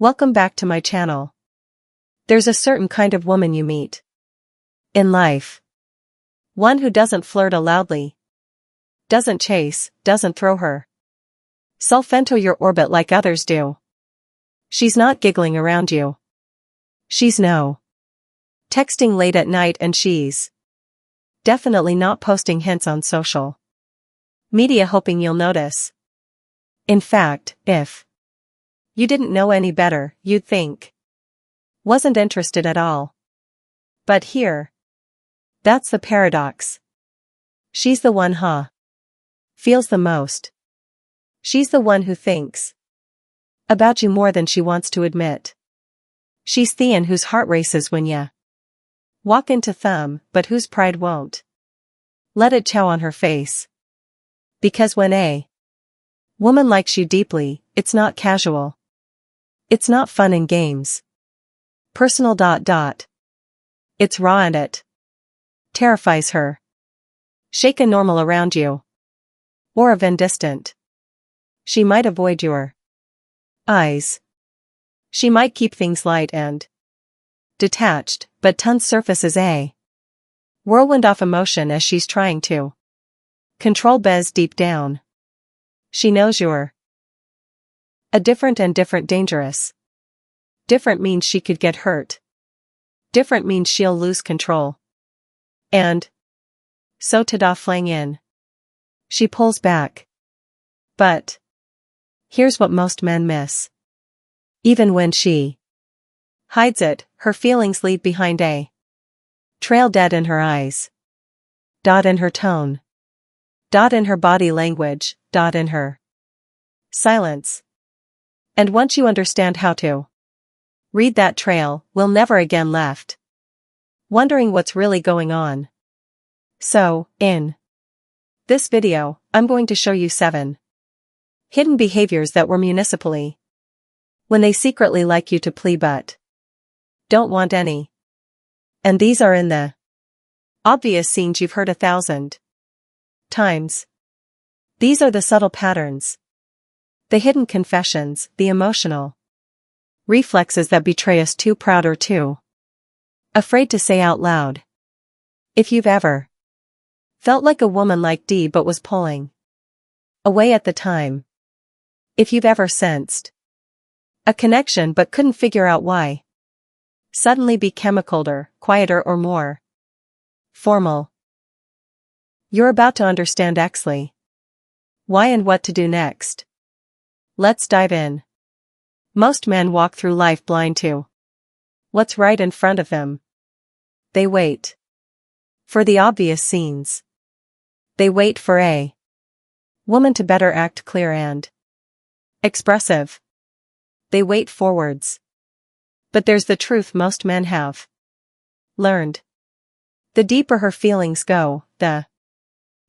Welcome back to my channel. There's a certain kind of woman you meet in life. One who doesn't flirt loudly, doesn't chase, doesn't throw her self into your orbit like others do. She's not giggling around you. She's no texting late at night, and she's definitely not posting hints on social media hoping you'll notice. In fact, if you didn't know any better, you'd think wasn't interested at all. But that's the paradox. She's the one feels the most. She's the one who thinks about you more than she wants to admit. She's the one whose heart races when ya walk into them, but whose pride won't let it show on her face. Because when a woman likes you deeply, it's not casual. It's not fun and games. Personal. It's raw, and it terrifies her. Shake a normal around you, or even distant. She might avoid your eyes. She might keep things light and detached, but Tun's surface is a whirlwind of emotion as she's trying to control Bez deep down. She knows you're a different dangerous. Different means she could get hurt. Different means she'll lose control. And so to fling in, she pulls back. But here's what most men miss. Even when she hides it, her feelings leave behind a trail, dead in her eyes, in her tone, in her body language, in her silence. And once you understand how to read that trail, we'll never again left wondering what's really going on. So, in this video, I'm going to show you 7 hidden behaviors that were municipally when they secretly like you to plea but don't want any. And these are in the obvious scenes you've heard 1,000 times. These are the subtle patterns, the hidden confessions, the emotional reflexes that betray us too proud or too afraid to say out loud. If you've ever felt like a woman like D but was pulling away at the time. If you've ever sensed a connection but couldn't figure out why. Suddenly became colder, quieter, or more formal. You're about to understand exactly why and what to do next. Let's dive in. Most men walk through life blind to what's right in front of them. They wait for the obvious scenes. They wait for a woman to better act clear and expressive. They wait forwards. But there's the truth most men have learned. The deeper her feelings go, the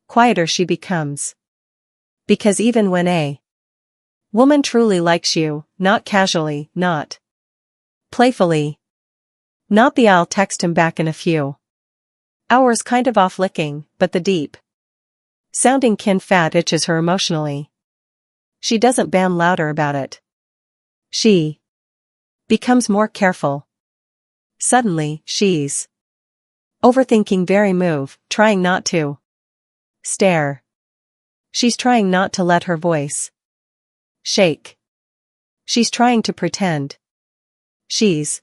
quieter she becomes. Because even when a woman truly likes you, not casually, not playfully, not the I'll text him back in a few hours kind of off licking, but the deep sounding kin fat itches her emotionally. She doesn't bam louder about it. She becomes more careful. Suddenly, she's overthinking every move, trying not to stare. She's trying not to let her voice shake. She's trying to pretend she's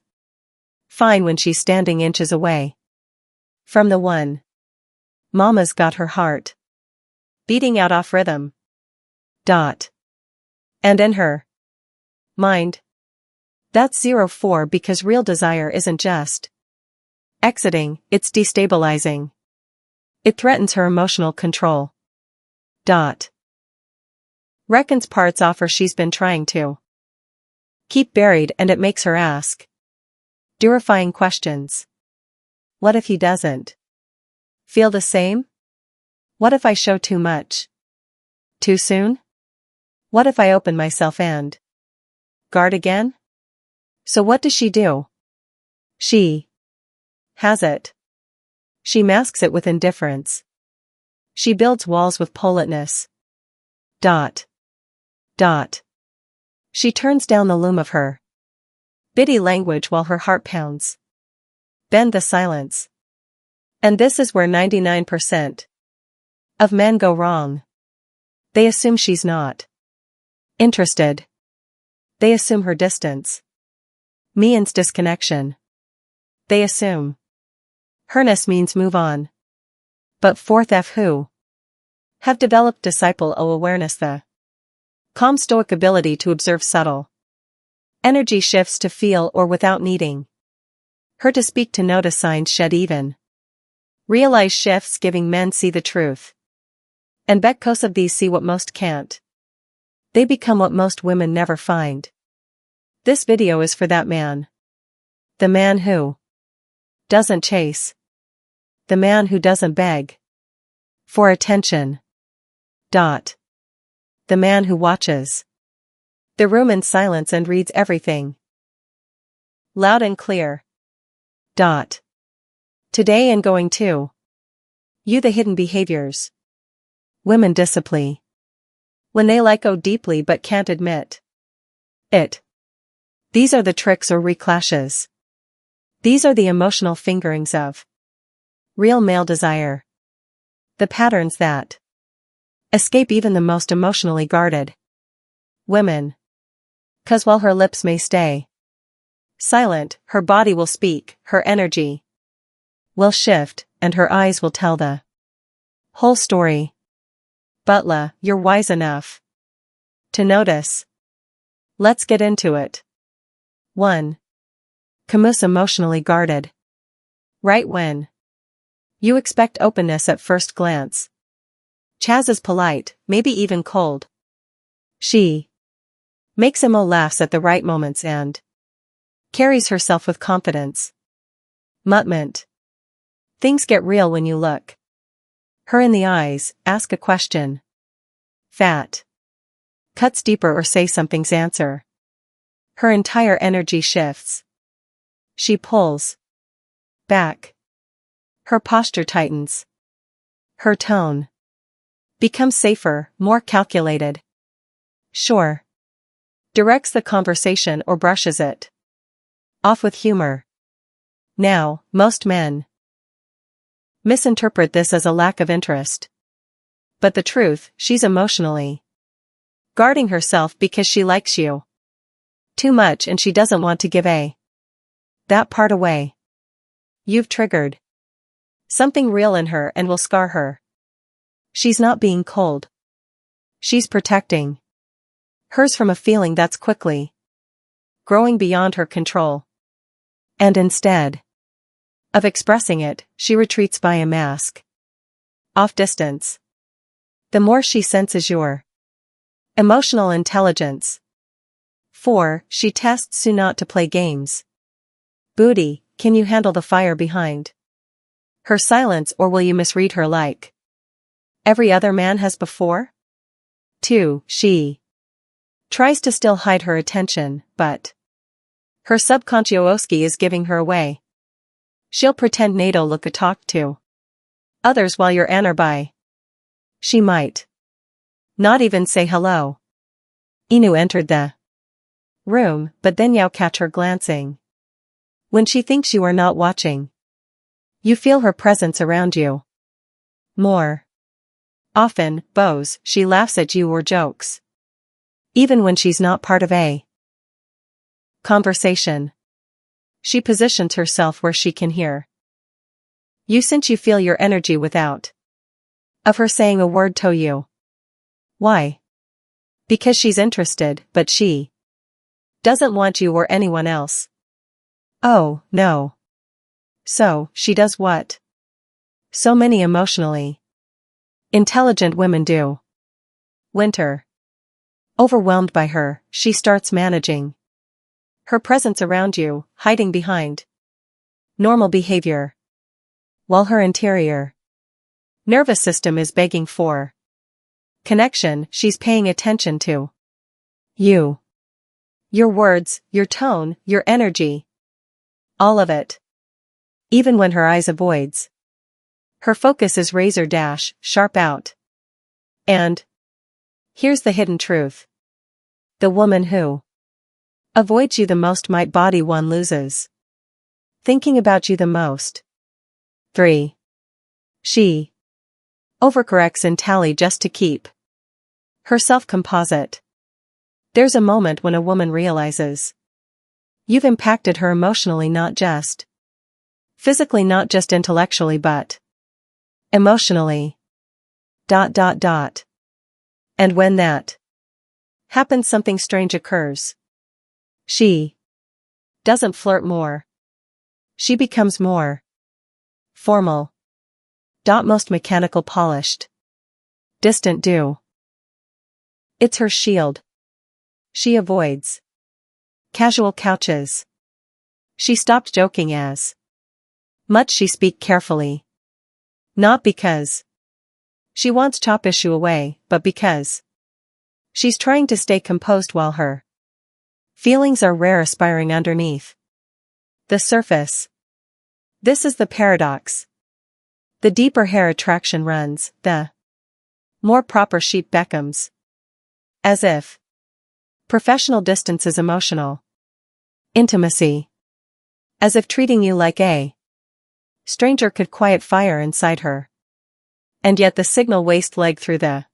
fine when she's standing inches away from the one. Mama's got her heart beating out off rhythm. And in her mind, that's 04 because real desire isn't just exiting, it's destabilizing. It threatens her emotional control. Reckons parts off her she's been trying to keep buried, and it makes her ask terrifying questions. What if he doesn't feel the same? What if I show too much too soon? What if I open myself and guard again? So what does she do? She has it. She masks it with indifference. She builds walls with politeness. She turns down the loom of her Bitty language while her heart pounds. Bend the silence. And this is where 99% of men go wrong. They assume she's not interested. They assume her distance means disconnection. They assume herness means move on. But fourth F who have developed disciple O awareness, the calm stoic ability to observe subtle energy shifts to feel or without needing her to speak to notice signs shed even realize shifts giving men see the truth. And because of these see what most can't. They become what most women never find. This video is for that man. The man who doesn't chase. The man who doesn't beg for attention. The man who watches the room in silence and reads everything loud and clear. Today and going to you the hidden behaviors women display when they like O deeply but can't admit it. These are the tricks or reclashes. These are the emotional fingerings of real male desire. The patterns that escape even the most emotionally guarded women. 'Cause while her lips may stay silent, her body will speak, her energy will shift, and her eyes will tell the whole story. Butler, you're wise enough to notice. Let's get into it. 1. Camus emotionally guarded. Right when you expect openness at first glance. Chaz is polite, maybe even cold. She makes him laughs at the right moments and carries herself with confidence. Mutment. Things get real when you look her in the eyes, ask a question. Fat. Cuts deeper or say something's answer. Her entire energy shifts. She pulls back. Her posture tightens. Her tone becomes safer, more calculated. Sure. Directs the conversation or brushes it off with humor. Now, most men misinterpret this as a lack of interest. But the truth, she's emotionally guarding herself because she likes you too much and she doesn't want to give that part away. You've triggered something real in her and will scar her. She's not being cold. She's protecting hers from a feeling that's quickly growing beyond her control. And instead of expressing it, she retreats by a mask. Off distance. The more she senses your emotional intelligence. 4. She tests you not to play games. Booty, can you handle the fire behind her silence, or will you misread her like every other man has before? 2. She tries to still hide her attention, but her subconscioski is giving her away. She'll pretend NATO look a talk to others while you're nearby. She might not even say hello. Inu entered the room, but then you catch her glancing. When she thinks you are not watching, you feel her presence around you. More often, bows, she laughs at you or jokes. Even when she's not part of a conversation. She positions herself where she can hear you since you feel your energy without of her saying a word to you. Why? Because she's interested, but she doesn't want you or anyone else. Oh, no. So, she does what so many emotionally intelligent women do. Winter. Overwhelmed by her, she starts managing her presence around you, hiding behind normal behavior. While her interior nervous system is begging for connection, she's paying attention to you. Your words, your tone, your energy. All of it. Even when her eyes avoids. Her focus is razor dash, sharp out. And here's the hidden truth. The woman who Avoids you the most might body 1 loses. Thinking about you the most. 3. She overcorrects in tally just to keep herself composite. There's a moment when a woman realizes you've impacted her emotionally, not just physically, not just intellectually, but emotionally. And when that happens, something strange occurs. She doesn't flirt more. She becomes more formal. Most mechanical, polished. Distant. It's her shield. She avoids casual couches. She stopped joking as much. She speak carefully. Not because she wants chop issue away, but because she's trying to stay composed while her feelings are rare, aspiring underneath the surface. This is the paradox. The deeper hair attraction runs, the more proper sheep beckons. As if professional distance is emotional intimacy. As if treating you like a stranger could quiet fire inside her. And yet the signal waist leg through the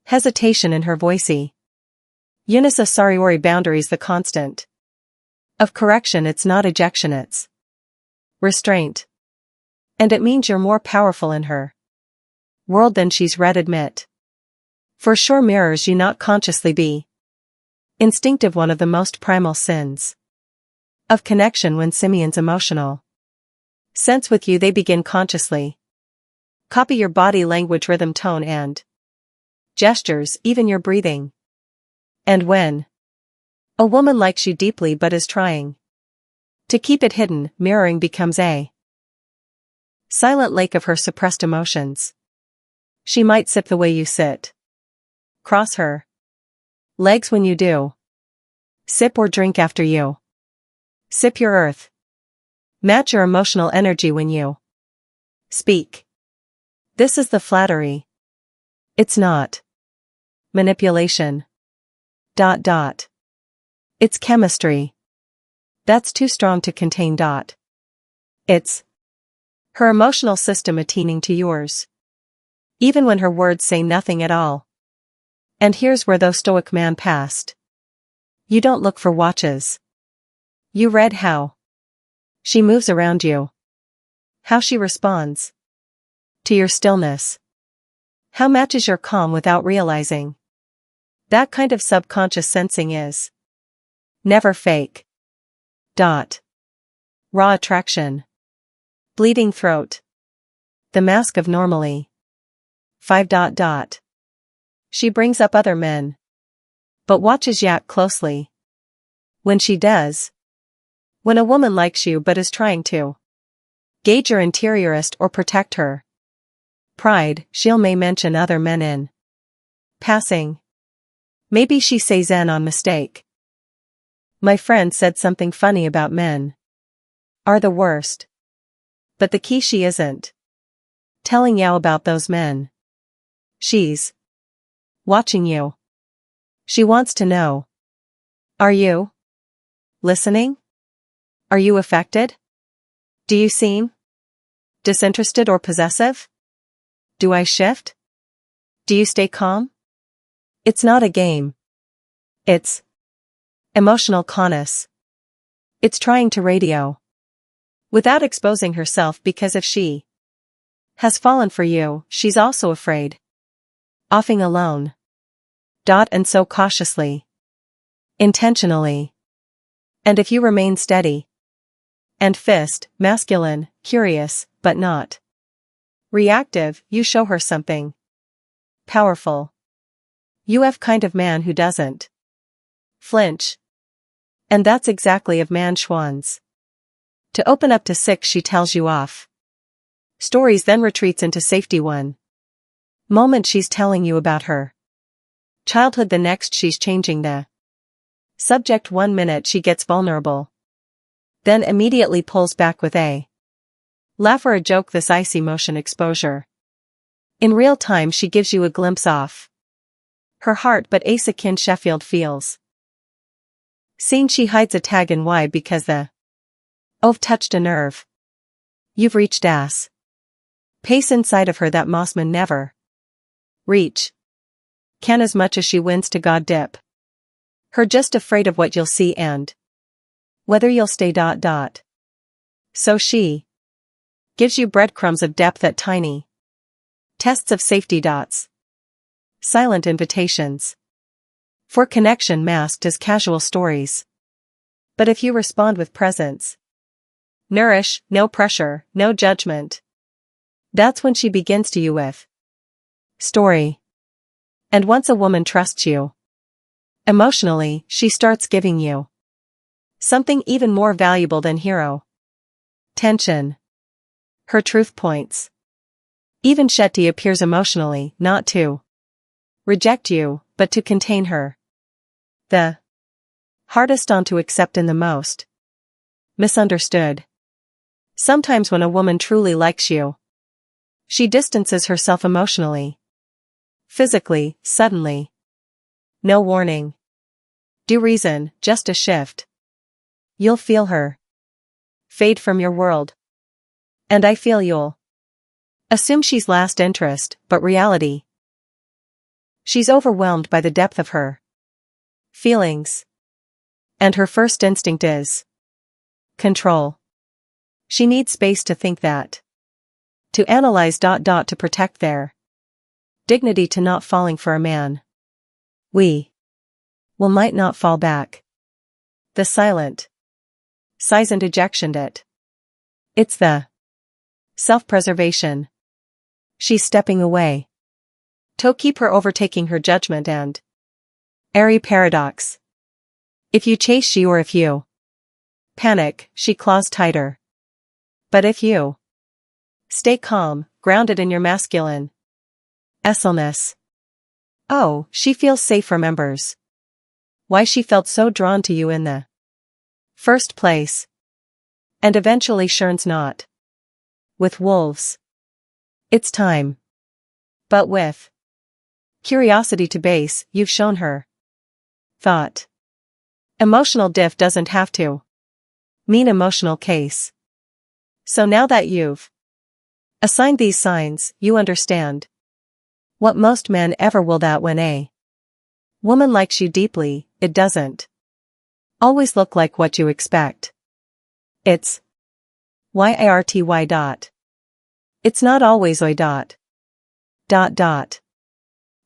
hesitation in her voicey. Eunice Asariori boundaries, the constant of correction. It's not ejection, it's restraint. And it means you're more powerful in her world than she's read admit. For sure mirrors you not consciously be instinctive, one of the most primal sins of connection. When simians emotional sense with you, they begin consciously copy your body language, rhythm, tone, and gestures, even your breathing. And when a woman likes you deeply but is trying to keep it hidden, mirroring becomes a silent lake of her suppressed emotions. She might sip the way you sit, cross her legs when you do, sip or drink after you sip your earth, match your emotional energy when you speak. This is the flattery. It's not manipulation. It's chemistry. That's too strong to contain. It's her emotional system attaining to yours, even when her words say nothing at all. And here's where the stoic man passed. You don't look for watches. You read how she moves around you, how she responds to your stillness, how matches your calm without realizing. That kind of subconscious sensing is never fake. Raw attraction. Bleeding throat. The mask of normally. 5. She brings up other men, but watches yak closely. When she does, when a woman likes you but is trying to gauge your interiorist or protect her pride, she'll may mention other men in passing. Maybe she says N on mistake. My friend said something funny about men are the worst. But the key, she isn't telling you about those men. She's watching you. She wants to know. Are you listening? Are you affected? Do you seem disinterested or possessive? Do I shift? Do you stay calm? It's not a game. It's emotional conness. It's trying to radio without exposing herself, because if she has fallen for you, she's also afraid offing alone. And so cautiously, intentionally. And if you remain steady and fist, masculine, curious, but not reactive, you show her something powerful. You have kind of man who doesn't flinch. And that's exactly of man Schwann's. To open up to 6, she tells you off stories, then retreats into safety. One moment she's telling you about her childhood, the next she's changing the subject. 1 minute she gets vulnerable, then immediately pulls back with a laugh or a joke. This icy motion exposure. In real time she gives you a glimpse off her heart, but Asa Kin Sheffield feels Scene she hides a tag in Y because the Ove touched a nerve. You've reached ass. Pace inside of her that Mossman never reach. Can as much as she wins to God dip. Her just afraid of what you'll see and whether you'll stay. So she gives you breadcrumbs of depth at tiny tests of safety. Silent invitations for connection masked as casual stories. But if you respond with presence, nourish, no pressure, no judgment, that's when she begins to you with story. And once a woman trusts you emotionally, she starts giving you something even more valuable than hero tension. Her truth points. Even Shetty appears emotionally, not to reject you, but to contain her. The hardest on to accept and the most misunderstood. Sometimes when a woman truly likes you, she distances herself emotionally. Physically, suddenly. No warning. Due reason, just a shift. You'll feel her fade from your world. And I feel you'll assume she's last interest, but reality. She's overwhelmed by the depth of her feelings. And her first instinct is control. She needs space to think that. To analyze. To protect their dignity, to not falling for a man. We will might not fall back. The silent sighs and ejection. It's the self-preservation. She's stepping away. To keep her overtaking her judgment and airy paradox. If you chase she, or if you panic, she claws tighter. But if you stay calm, grounded in your masculine essence, oh, she feels safe, remembers why she felt so drawn to you in the first place. And eventually churns not with wolves. It's time. But with curiosity to base, you've shown her thought. Emotional diff doesn't have to mean emotional case. So now that you've assigned these signs, you understand what most men ever will, that when a woman likes you deeply, it doesn't always look like what you expect. It's YARTY. It's not always oi.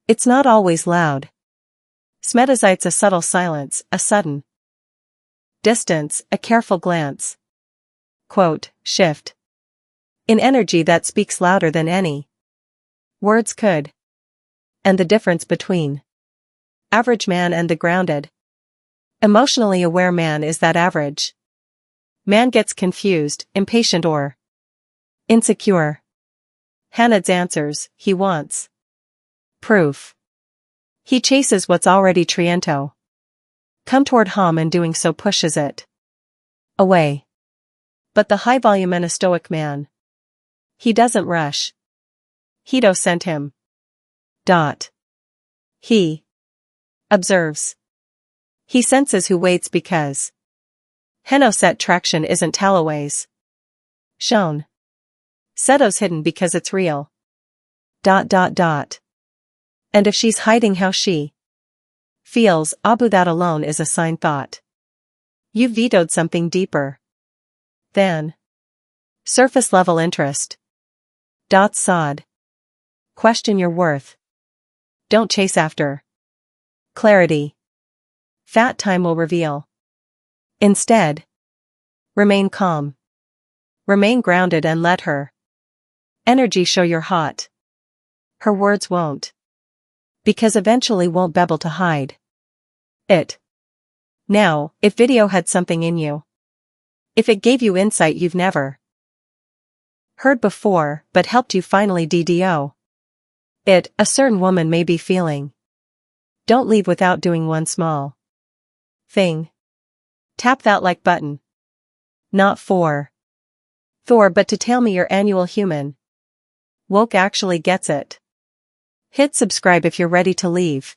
It's not always loud. Smetazites, a subtle silence, a sudden distance, a careful glance. Quote, shift in energy that speaks louder than any words could. And the difference between average man and the grounded, emotionally aware man is that average man gets confused, impatient, or insecure. Hanad's answers, he wants proof. He chases what's already triento come toward him, and doing so pushes it away. But the high-volume and a stoic man, he doesn't rush. Hedo sent him. He observes. He senses who waits, because Henoset traction isn't Talaway's shown. Seto's hidden because it's real. And if she's hiding how she feels, Abu, that alone is a sign thought. You've vetoed something deeper than surface level interest. Sod. Question your worth. Don't chase after clarity. Fat time will reveal. Instead, remain calm. Remain grounded and let her energy show you're hot. Her words won't. Because eventually won't be able to hide it. Now, if video had something in you, if it gave you insight you've never heard before, but helped you finally DDO it, a certain woman may be feeling. Don't leave without doing one small thing. Tap that like button. Not for Thor, but to tell me your annual human woke actually gets it. Hit subscribe if you're ready to leave.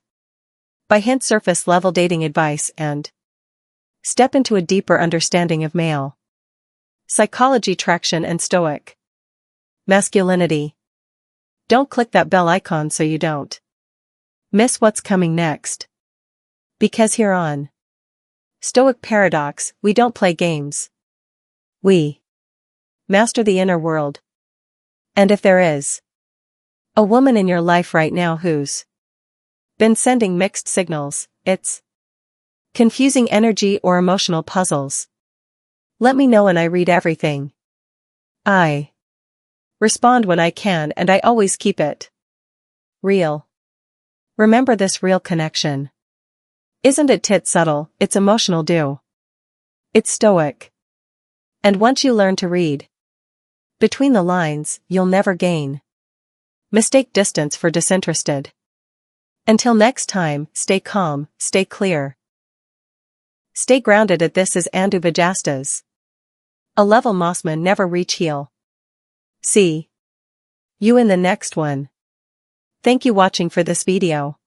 By hint, surface level dating advice and Step into a deeper understanding of male psychology, traction, and stoic masculinity. Don't click that bell icon so you don't miss what's coming next. Because here on Stoic Paradox, we don't play games. We master the inner world. And if there is a woman in your life right now who's been sending mixed signals, it's confusing energy or emotional puzzles, let me know and I read everything. I respond when I can and I always keep it real. Remember this real connection. Isn't it tit subtle, it's emotional do. It's stoic. And once you learn to read between the lines, you'll never gain mistake distance for disinterested. Until next time, stay calm, stay clear. Stay grounded. At this is Andu Vajastas. A level Mossman never reach heal. See you in the next one. Thank you watching for this video.